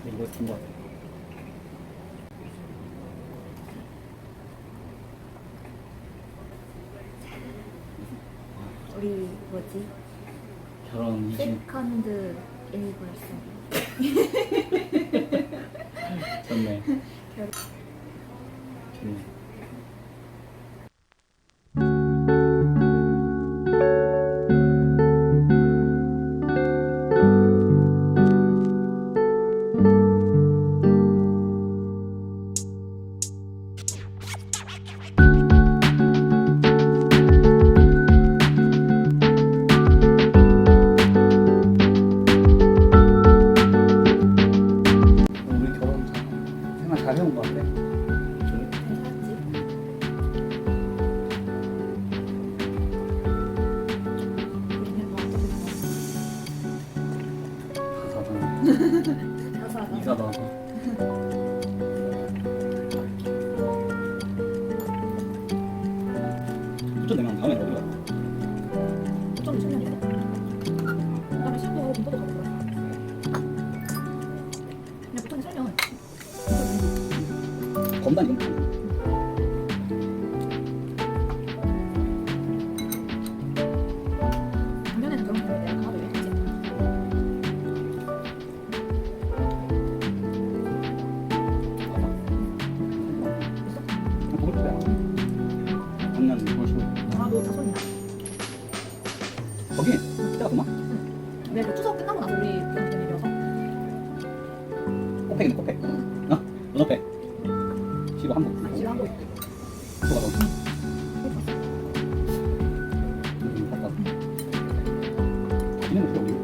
이거 된거 같아. 우리 뭐지? 결혼 2주년. 세컨드 애니버서리. 좋네. 결혼. 좋네. 우리 결혼 생활 잘 해온 것 같아. 가사가 이가 나와서 부천 내면 다음에 어디로 가? 좀 청년이네. 그다음에 시험도 하고 공부도 가고 그래. 그냥 부천에 살면 검단 이런 거. 작년에는 그런 거 내가 강화도 여행 갔지. 보고 싶다. 작년 6월 10일. 강화도 자손이야. 거기 때가 그만? 네, 그 추석 끝나고 나서 우리 결혼기념일이어서. 코팩이네 코팩. 어? 문어팩. 시고 한국. 지금 한국 또 가서. 갔다. 기념일 필요 없니?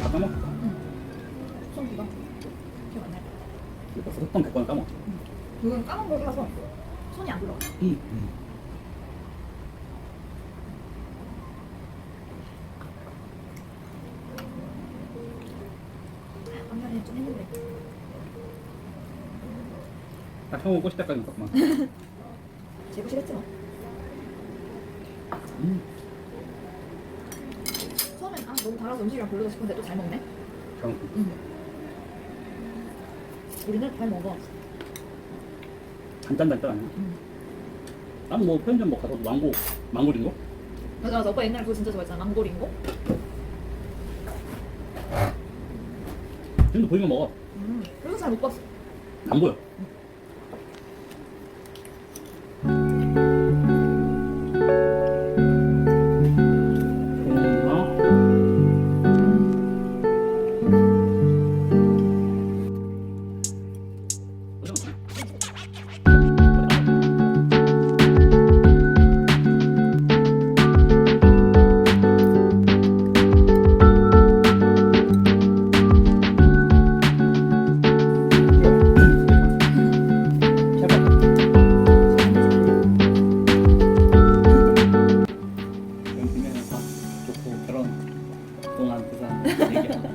다 까먹었다. 수성기가 기억 안 나. 벌써 흑던 100번을 까먹었어. 그건 까먹은 거라서 손이 안 들어가. 응. 작년에 좀 했는데. 딱 처음 꼬실 때까지 먹었구만. 제고 싫었지 뭐. 처음엔 너무 달아서 음식이랑 별로다 싶은데 또 잘 먹네. 정. 우리는 잘 먹어. 단짠단짠 아니야? 나는 뭐 편의점 뭐 가서 망고링고? 맞아 맞아. 오빠 옛날에 그거 진짜 좋아했잖아. 망고링고. 지금도 보이면 먹어. 그래서 잘 못 봤어. 안 보여.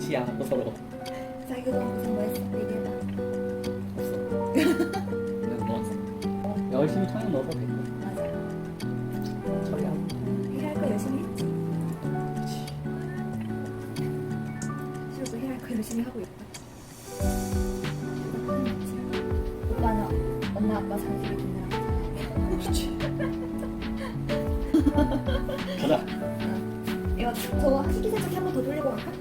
얘기하고 서로 자기 그동안 무슨 뭐 했어? 얘기해봐. 없어. 그냥 넣었어. 열심히 청약 넣어도 되고. 맞아요. 처리하고. 해야 할 거 열심히 했지. 그렇지. 시우도 해야 할 거 열심히 하고 있다. 오빠는 엄마 아빠 상식이 듣느라. 그렇지. 가자. 이거 저 식기세척기 한 번 더 돌리고 갈까?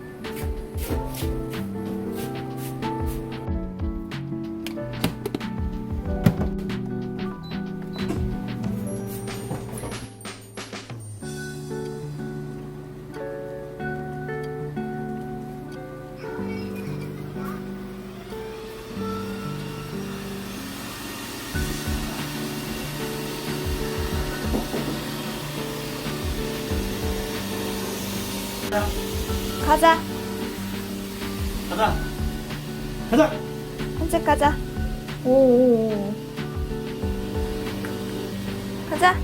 가자. 가자. 가자. 산책 가자. 오. 가자.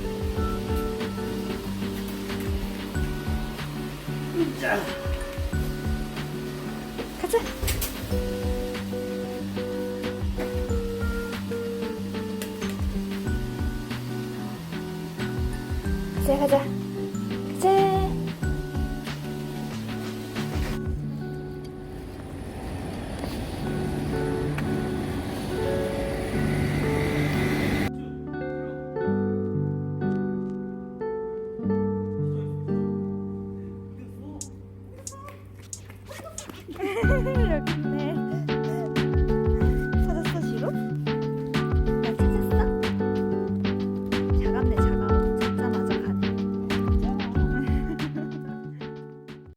자. 가자. 가자 가자. 가자. 여기.